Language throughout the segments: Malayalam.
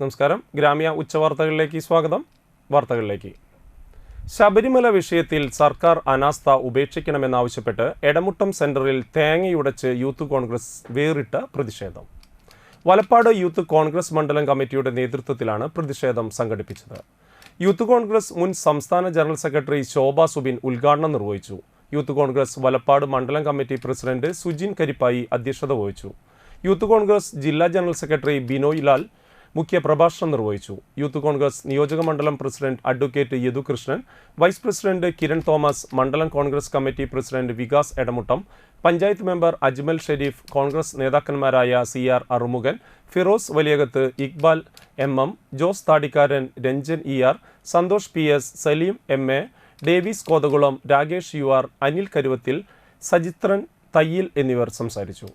നമസ്കാരം. ഗ്രാമീയ ഉച്ചവാർത്തകളിലേക്ക് സ്വാഗതം. വാർത്തകളിലേക്ക്. ശബരിമല വിഷയത്തിൽ സർക്കാർ അനാസ്ഥ ഉപേക്ഷിക്കണമെന്നാവശ്യപ്പെട്ട് എടമുട്ടം സെന്ററിൽ തേങ്ങയുടച്ച് യൂത്ത് കോൺഗ്രസ് വേറിട്ട പ്രതിഷേധം. വലപ്പാട് യൂത്ത് കോൺഗ്രസ് മണ്ഡലം കമ്മിറ്റിയുടെ നേതൃത്വത്തിലാണ് പ്രതിഷേധം സംഘടിപ്പിച്ചത്. യൂത്ത് കോൺഗ്രസ് മുൻ സംസ്ഥാന ജനറൽ സെക്രട്ടറി ശോഭ സുബിൻ ഉദ്ഘാടനം നിർവഹിച്ചു. യൂത്ത് കോൺഗ്രസ് വലപ്പാട് മണ്ഡലം കമ്മിറ്റി പ്രസിഡന്റ് സുജിൻ കരിപ്പായി അധ്യക്ഷത വഹിച്ചു. യൂത്ത് കോൺഗ്രസ് ജില്ലാ ജനറൽ സെക്രട്ടറി ബിനോയ് ലാൽ മുഖ്യ പ്രഭാഷണം നിർവഹിച്ചു. യൂത്ത് കോൺഗ്രസ് നിയോജക മണ്ഡലം president advocate Yadukrishnan, vice president Kiran Thomas, മണ്ഡലം Congress committee president Vikas Edamuttam, panchayat member Ajmal Sherif, Congress നേതാക്കന്മാരായ CR Arumukhan, Firoz Valiyakath, Iqbal MM, Jose Thadikkaran, Ranjan ER, Santhosh PS, Saleem MA, Davis Kothakulam, Rakesh UR, Anil Karuvathil, Sajithran Thayyil എന്നിവർ സംസാരിച്ചു.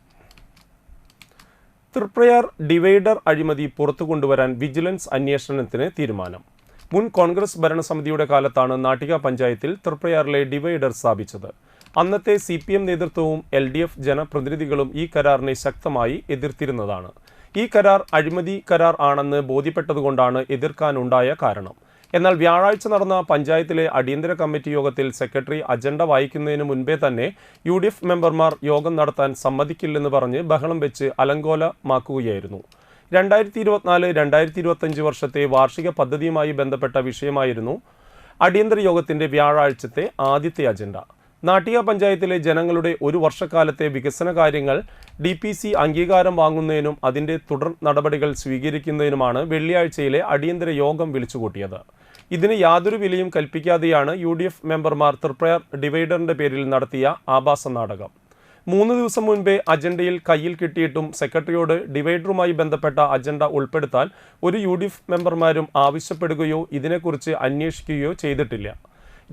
തൃപ്രയാർ ഡിവൈഡർ അഴിമതി പുറത്തു കൊണ്ടുവരാൻ വിജിലൻസ് അന്വേഷണത്തിന് തീരുമാനം. മുൻ കോൺഗ്രസ് ഭരണസമിതിയുടെ കാലത്താണ് നാട്ടിക പഞ്ചായത്തിൽ തൃപ്രയാറിലെ ഡിവൈഡർ സ്ഥാപിച്ചത്. അന്നത്തെ CPM നേതൃത്വവും LDF ജനപ്രതിനിധികളും ഈ കരാറിനെ ശക്തമായി എതിർത്തിരുന്നതാണ്. ഈ കരാർ അഴിമതി കരാർ ആണെന്ന് ബോധ്യപ്പെട്ടതുകൊണ്ടാണ് എതിർക്കാനുണ്ടായ കാരണം. എന്നാൽ വ്യാഴാഴ്ച നടന്ന പഞ്ചായത്തിലെ അടിയന്തര കമ്മിറ്റി യോഗത്തിൽ സെക്രട്ടറി അജണ്ട വായിക്കുന്നതിന് മുൻപേ തന്നെ UDF മെമ്പർമാർ യോഗം നടത്താൻ സമ്മതിക്കില്ലെന്ന് പറഞ്ഞ് ബഹളം വെച്ച് അലങ്കോലമാക്കുകയായിരുന്നു. 2024-2025 വർഷത്തെ വാർഷിക പദ്ധതിയുമായി ബന്ധപ്പെട്ട വിഷയമായിരുന്നു അടിയന്തര യോഗത്തിന്റെ വ്യാഴാഴ്ചത്തെ ആദ്യത്തെ അജണ്ട. നാട്ടിക പഞ്ചായത്തിലെ ജനങ്ങളുടെ ഒരു വർഷക്കാലത്തെ വികസന കാര്യങ്ങൾ DPC അംഗീകാരം വാങ്ങുന്നതിനും അതിൻ്റെ തുടർ നടപടികൾ സ്വീകരിക്കുന്നതിനുമാണ് വെള്ളിയാഴ്ചയിലെ അടിയന്തര യോഗം വിളിച്ചുകൂട്ടിയത്. ഇതിന് യാതൊരു വിലയും കൽപ്പിക്കാതെയാണ് UDF മെമ്പർമാർ തൃപ്രയാർ ഡിവൈഡറിന്റെ പേരിൽ നടത്തിയ ആഭാസ നാടകം. 3 ദിവസം മുൻപേ അജണ്ടയിൽ കയ്യിൽ കിട്ടിയിട്ടും സെക്രട്ടറിയോട് ഡിവൈഡറുമായി ബന്ധപ്പെട്ട അജണ്ട ഉൾപ്പെടുത്താൻ ഒരു UDF മെമ്പർമാരും ആവശ്യപ്പെടുകയോ ഇതിനെക്കുറിച്ച് അന്വേഷിക്കുകയോ ചെയ്തിട്ടില്ല.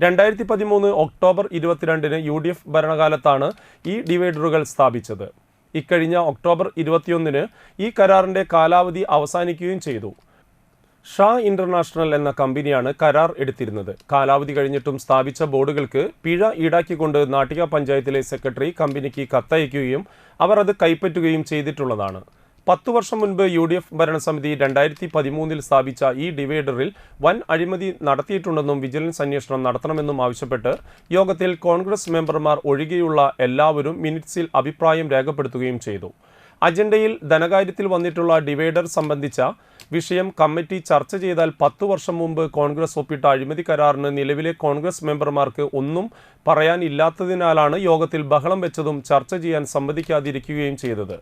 2013 ഒക്ടോബർ 22-ന് UDF ഭരണകാലത്താണ് ഈ ഡിവൈഡറുകൾ സ്ഥാപിച്ചത്. ഇക്കഴിഞ്ഞ ഒക്ടോബർ 21-ന് ഈ കരാറിന്റെ കാലാവധി അവസാനിക്കുകയും ചെയ്തു. ഷാ ഇന്റർനാഷണൽ എന്ന കമ്പനിയാണ് കരാർ എടുത്തിരുന്നത്. കാലാവധി കഴിഞ്ഞിട്ടും സ്ഥാപിച്ച ബോർഡുകൾക്ക് പിഴ ഈടാക്കിക്കൊണ്ട് നാട്ടിക പഞ്ചായത്തിലെ സെക്രട്ടറി കമ്പനിക്ക് കത്തയക്കുകയും അവർ അത് കൈപ്പറ്റുകയും ചെയ്തിട്ടുള്ളതാണ്. 10 വർഷം മുൻപ് UDF ഭരണസമിതി 2013-ൽ സ്ഥാപിച്ച ഈ ഡിവൈഡറിൽ വൻ അഴിമതി നടത്തിയിട്ടുണ്ടെന്നും വിജിലൻസ് അന്വേഷണം നടത്തണമെന്നും ആവശ്യപ്പെട്ട് യോഗത്തിൽ കോൺഗ്രസ് മെമ്പർമാർ ഒഴികെയുള്ള എല്ലാവരും മിനിറ്റ്സിൽ അഭിപ്രായം രേഖപ്പെടുത്തുകയും ചെയ്തു. അജണ്ടയിൽ ധനകാര്യത്തിൽ വന്നിട്ടുള്ള ഡിവൈഡർ സംബന്ധിച്ച വിഷയം കമ്മിറ്റി ചർച്ച ചെയ്താൽ 10 വർഷം മുമ്പ് കോൺഗ്രസ് ഒപ്പിട്ട അഴിമതി കരാറിന് നിലവിലെ കോൺഗ്രസ് മെമ്പർമാർക്ക് ഒന്നും പറയാനില്ലാത്തതിനാലാണ് യോഗത്തിൽ ബഹളം വെച്ചതും ചർച്ച ചെയ്യാൻ സമ്മതിക്കാതിരിക്കുകയും ചെയ്തത്.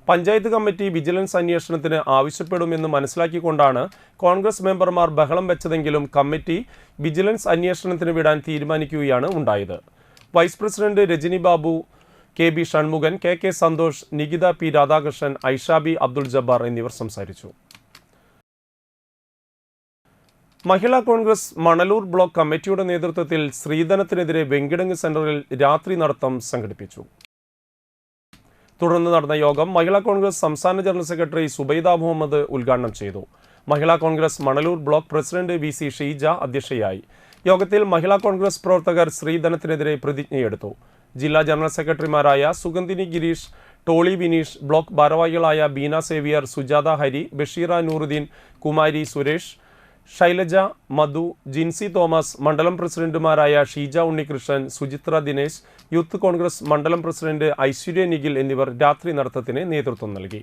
പഞ്ചായത്ത് കമ്മിറ്റി വിജിലൻസ് അന്വേഷണത്തിന് ആവശ്യപ്പെടുമെന്ന് മനസ്സിലാക്കിക്കൊണ്ടാണ് കോൺഗ്രസ് മെമ്പർമാർ ബഹളം വെച്ചതെങ്കിലും കമ്മിറ്റി വിജിലൻസ് അന്വേഷണത്തിന് വിടാൻ തീരുമാനിക്കുകയാണ് ഉണ്ടായത്. Vice president Rajani Babu, KB Shanmukhan, KK Santhosh, Nikitha P Radhakrishnan, Aishabi Abdul Jabbar എന്നിവർ സംസാരിച്ചു. മഹിളാ കോൺഗ്രസ് മണലൂർ ബ്ലോക്ക് കമ്മിറ്റിയുടെ നേതൃത്വത്തിൽ സ്ത്രീധനത്തിനെതിരെ വെങ്കിടങ്ങ് സെന്ററിൽ രാത്രി നടത്തം സംഘടിപ്പിച്ചു. തുടർന്ന് നടന്ന യോഗം മഹിളാ കോൺഗ്രസ് സംസ്ഥാന ജനറൽ സെക്രട്ടറി സുബൈദ മുഹമ്മദ് ഉദ്ഘാടനം ചെയ്തു. Mahila Congress Manalur block president VC Sheeja അധ്യക്ഷയായി. യോഗത്തിൽ മഹിളാ കോൺഗ്രസ് പ്രവർത്തകർ സ്ത്രീധനത്തിനെതിരെ പ്രതിജ്ഞയെടുത്തു. ജില്ലാ ജനറൽ സെക്രട്ടറിമാരായ സുഗന്ധിനി ഗിരീഷ്, ടോളി വിനീഷ്, ബ്ലോക്ക് ഭാരവാഹികളായ ബീന സേവിയർ, സുജാത ഹരി, ബഷീറ നൂറുദ്ദീൻ, കുമാരി സുരേഷ്, ശൈലജ, മധു, ജിൻസി തോമസ്, മണ്ഡലം പ്രസിഡന്റുമാരായ ഷീജ ഉണ്ണികൃഷ്ണൻ, സുചിത്ര ദിനേശ്, യൂത്ത് കോൺഗ്രസ് മണ്ഡലം പ്രസിഡന്റ് ഐശ്വര്യ നിഖിൽ എന്നിവർ രാത്രി നടത്തത്തിന് നേതൃത്വം നൽകി.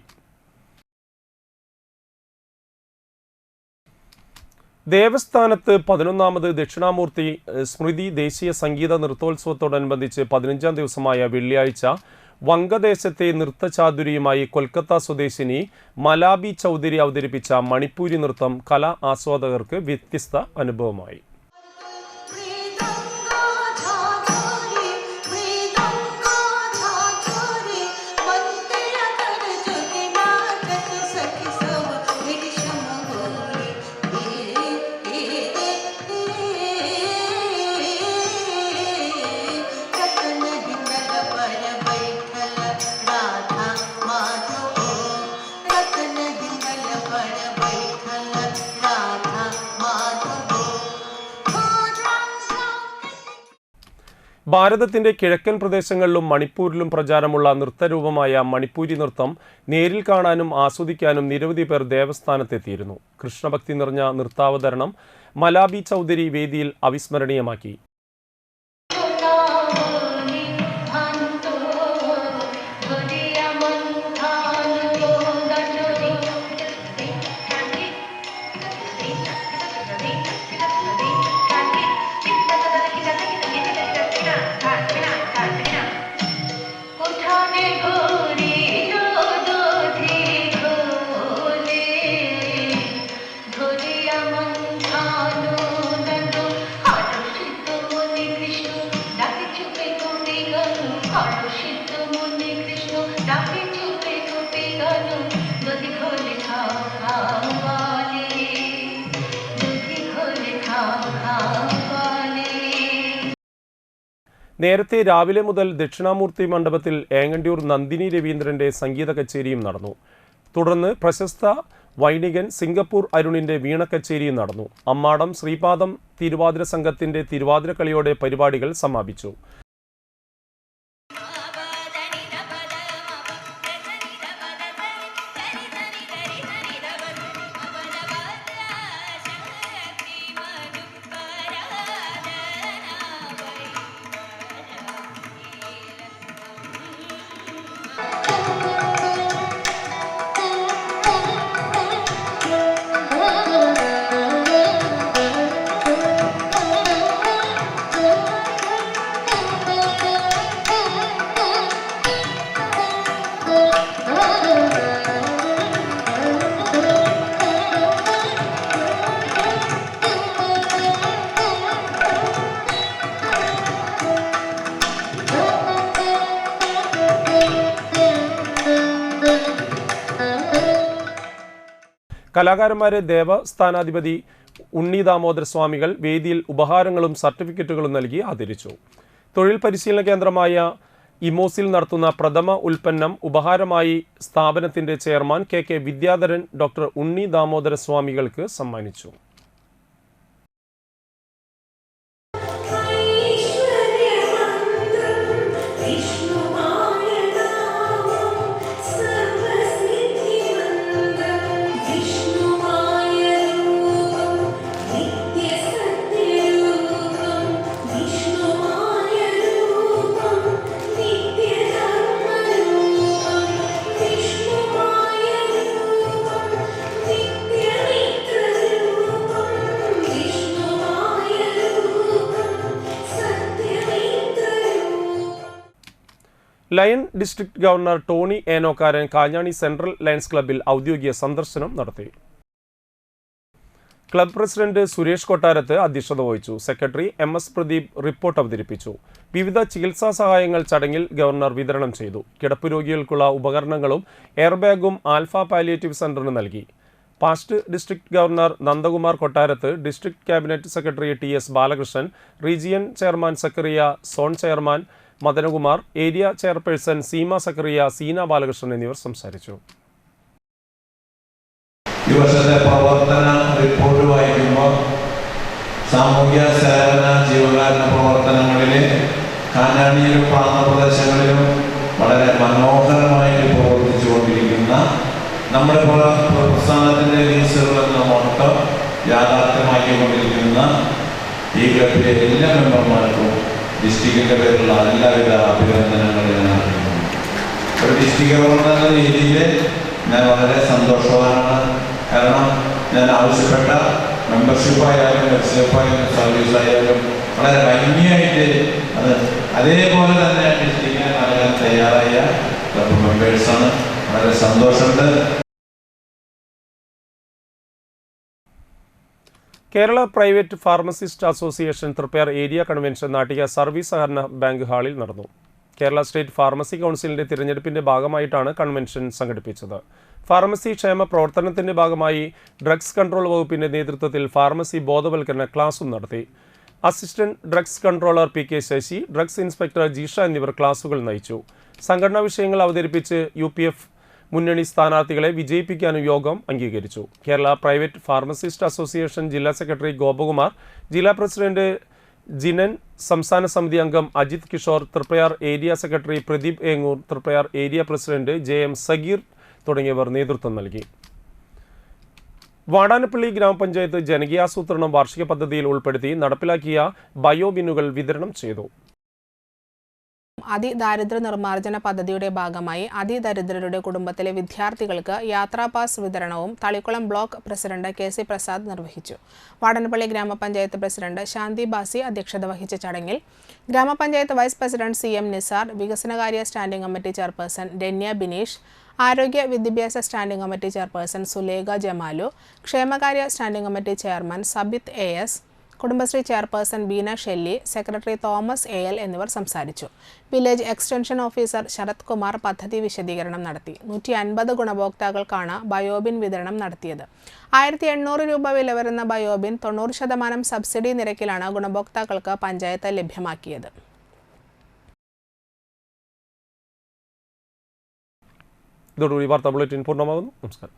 ദേവസ്ഥാനത്ത് 11ാമത് ദക്ഷിണാമൂർത്തി സ്മൃതി ദേശീയ സംഗീത നൃത്തോത്സവത്തോടനുബന്ധിച്ച് 15ാം ദിവസമായ വെള്ളിയാഴ്ച വംഗദേശത്തെ നൃത്തചാതുരിയുമായി കൊൽക്കത്ത സ്വദേശിനി മലാബി ചൗധരി അവതരിപ്പിച്ച മണിപ്പൂരി നൃത്തം കലാ ആസ്വാദകർക്ക് വ്യത്യസ്ത അനുഭവമായി. ഭാരതത്തിന്റെ കിഴക്കൻ പ്രദേശങ്ങളിലും മണിപ്പൂരിലും പ്രചാരമുള്ള നൃത്തരൂപമായ മണിപ്പൂരി നൃത്തം നേരിൽ കാണാനും ആസ്വദിക്കാനും നിരവധി പേർ ദേവസ്ഥാനത്തെത്തിയിരുന്നു. കൃഷ്ണഭക്തി നിറഞ്ഞ നൃത്താവതരണം മലാബി ചൗധരി വേദിയിൽ അവിസ്മരണീയമാക്കി. നേരത്തെ രാവിലെ മുതൽ ദക്ഷിണാമൂർത്തി മണ്ഡപത്തിൽ ഏങ്ങണ്ടിയൂർ നന്ദിനി രവീന്ദ്രന്റെ സംഗീത കച്ചേരിയും നടന്നു. തുടർന്ന് പ്രശസ്ത വൈണികൻ സിംഗപ്പൂർ അരുണിന്റെ വീണ കച്ചേരിയും നടന്നു. അമ്മാടം ശ്രീപാദം തിരുവാതിര സംഘത്തിന്റെ തിരുവാതിരക്കളിയോടെ പരിപാടികൾ സമാപിച്ചു. കലാകാരന്മാരെ ദേവസ്ഥാനാധിപതി ഉണ്ണി ദാമോദര സ്വാമികൾ വേദിയിൽ ഉപഹാരങ്ങളും സർട്ടിഫിക്കറ്റുകളും നൽകി ആദരിച്ചു. തൊഴിൽ പരിശീലന കേന്ദ്രമായ ഇമോസിൽ നടത്തുന്ന പ്രഥമ ഉൽപ്പന്നം ഉപഹാരമായി സ്ഥാപനത്തിന്റെ ചെയർമാൻ കെ വിദ്യാധരൻ ഡോക്ടർ ഉണ്ണി ദാമോദര സ്വാമികൾക്ക് സമ്മാനിച്ചു. Lion district governor Tony Enokkaran Kanjani central lions ക്ലബ്ബിൽ ഔദ്യോഗിക സന്ദർശനം നടത്തി. ക്ലബ് പ്രസിഡന്റ് സുരേഷ് കൊട്ടാരത്ത് അധ്യക്ഷത വഹിച്ചു. സെക്രട്ടറി MS പ്രദീപ് റിപ്പോർട്ട് അവതരിപ്പിച്ചു. വിവിധ ചികിത്സാ സഹായങ്ങൾ ചടങ്ങിൽ ഗവർണർ വിതരണം ചെയ്തു. കിടപ്പ് രോഗികൾക്കുള്ള ഉപകരണങ്ങളും എയർബാഗും ആൽഫ പാലിയേറ്റീവ് സെന്ററിന് നൽകി. Past district governor Nandakumar Kottarath, district cabinet secretary TS Balakrishnan, region chairman Zacharia, zone chairman Madanakumar, area chairperson Seema Zacharia, Seena Balakrishnan എന്നിവർ സംസാരിച്ചു. ഈ വർഷത്തെ പ്രവർത്തന റിപ്പോർട്ട് വായിക്കുമ്പോൾ സാമൂഹ്യ സേവന ജീവകാരുണ്യ പ്രവർത്തനങ്ങളിൽ കാഞ്ഞാണിയിലും പ്രാന്തപ്രദേശങ്ങളിലും വളരെ മനോഹരമായിട്ട് പ്രവർത്തിച്ചുകൊണ്ടിരിക്കുന്ന നമ്മുടെ പ്രസ്ഥാനത്തിൻ്റെ ലീസറുകൾ എന്ന മോട്ടം യാഥാർത്ഥ്യമാക്കിക്കൊണ്ടിരിക്കുന്ന ഈ ക്ലബിലെ എല്ലാ മെമ്പർമാർക്കും ഡിസ്ട്രിക്റ്റിൻ്റെ പേരിലുള്ള എല്ലാവിധ അഭിനന്ദനങ്ങളും ഞാൻ അറിയിക്കുന്നു. ഒരു ഡിസ്ട്രിക്ട് ഗവർണർ എന്ന രീതിയിൽ ഞാൻ വളരെ സന്തോഷവാനാണ്. കാരണം ഞാൻ ആവശ്യപ്പെട്ട മെമ്പർഷിപ്പായാലും എഫ്സിഎഫായാലും സർവീസായാലും വളരെ ഭംഗിയായിട്ട് അതേപോലെ തന്നെ ഡിസ്ട്രിക്റ്റിനെ നൽകാൻ തയ്യാറായ ക്ലബ് മെമ്പേഴ്സാണ്. വളരെ സന്തോഷമുണ്ട്. Kerala private pharmacist association Triprayar area convention Nattika service സഹകരണ ബാങ്ക് ഹാളിൽ നടന്നു. കേരള സ്റ്റേറ്റ് ഫാർമസി കൗൺസിലിന്റെ തിരഞ്ഞെടുപ്പിന്റെ ഭാഗമായിട്ടാണ് കൺവെൻഷൻ സംഘടിപ്പിച്ചത്. ഫാർമസി ക്ഷേമ പ്രവർത്തനത്തിന്റെ ഭാഗമായി ഡ്രഗ്സ് കൺട്രോൾ വകുപ്പിന്റെ നേതൃത്വത്തിൽ ഫാർമസി ബോധവൽക്കരണ ക്ലാസും നടത്തി. Assistant drugs controller PK Sasi, drugs inspector Jeesha എന്നിവർ ക്ലാസുകൾ നയിച്ചു. സംഘടനാ വിഷയങ്ങൾ അവതരിപ്പിച്ച് UPF മുന്നണി സ്ഥാനാർത്ഥികളെ വിജയിപ്പിക്കാനും യോഗം അംഗീകരിച്ചു. കേരള പ്രൈവറ്റ് ഫാർമസിസ്റ്റ് അസോസിയേഷൻ ജില്ലാ സെക്രട്ടറി ഗോപകുമാർ, ജില്ലാ പ്രസിഡന്റ് ജിനൻ, സംസ്ഥാന സമിതി അംഗം Ajith Kishore, Triprayar area secretary Pradeep Engoor, Triprayar area president JM Sageer തുടങ്ങിയവർ നേതൃത്വം നൽകി. വാടാനപ്പള്ളി ഗ്രാമപഞ്ചായത്ത് ജനകീയാസൂത്രണം വാർഷിക പദ്ധതിയിൽ ഉൾപ്പെടുത്തി നടപ്പിലാക്കിയ ബയോബിന്നുകൾ വിതരണം ചെയ്തു. അതിദാരിദ്ര്യ നിർമ്മാർജ്ജന പദ്ധതിയുടെ ഭാഗമായി അതിദരിദ്രരുടെ കുടുംബത്തിലെ വിദ്യാർത്ഥികൾക്ക് യാത്രാ പാസ് വിതരണവും Thalikkulam block president KC Prasad നിർവഹിച്ചു. വാടാനപ്പള്ളി ഗ്രാമപഞ്ചായത്ത് പ്രസിഡന്റ് ശാന്തി ബാസി അധ്യക്ഷത വഹിച്ച ചടങ്ങിൽ ഗ്രാമപഞ്ചായത്ത് വൈസ് പ്രസിഡന്റ് CM നിസാർ, വികസനകാര്യ standing committee chairperson Ranya Bineesh, ആരോഗ്യ വിദ്യാഭ്യാസ standing committee chairperson Sulekha Jamalu, ക്ഷേമകാര്യ standing committee chairman Sabith AS, Kudumbashree chairperson Beena Shelly, secretary Thomas AL എന്നിവർ സംസാരിച്ചു. Village extension officer Sarath Kumar പദ്ധതി വിശദീകരണം നടത്തി. 150 ഗുണഭോക്താക്കൾക്കാണ് ബയോബിൻ വിതരണം നടത്തിയത്. 1800 രൂപ വില വരുന്ന ബയോബിൻ 90% സബ്സിഡി നിരക്കിലാണ് ഗുണഭോക്താക്കൾക്ക് പഞ്ചായത്ത് ലഭ്യമാക്കിയത്. ഇതോടുകൂടി വാർത്താ ബുള്ളറ്റിൻ പൂർണ്ണമാകുന്നു. നമസ്കാരം.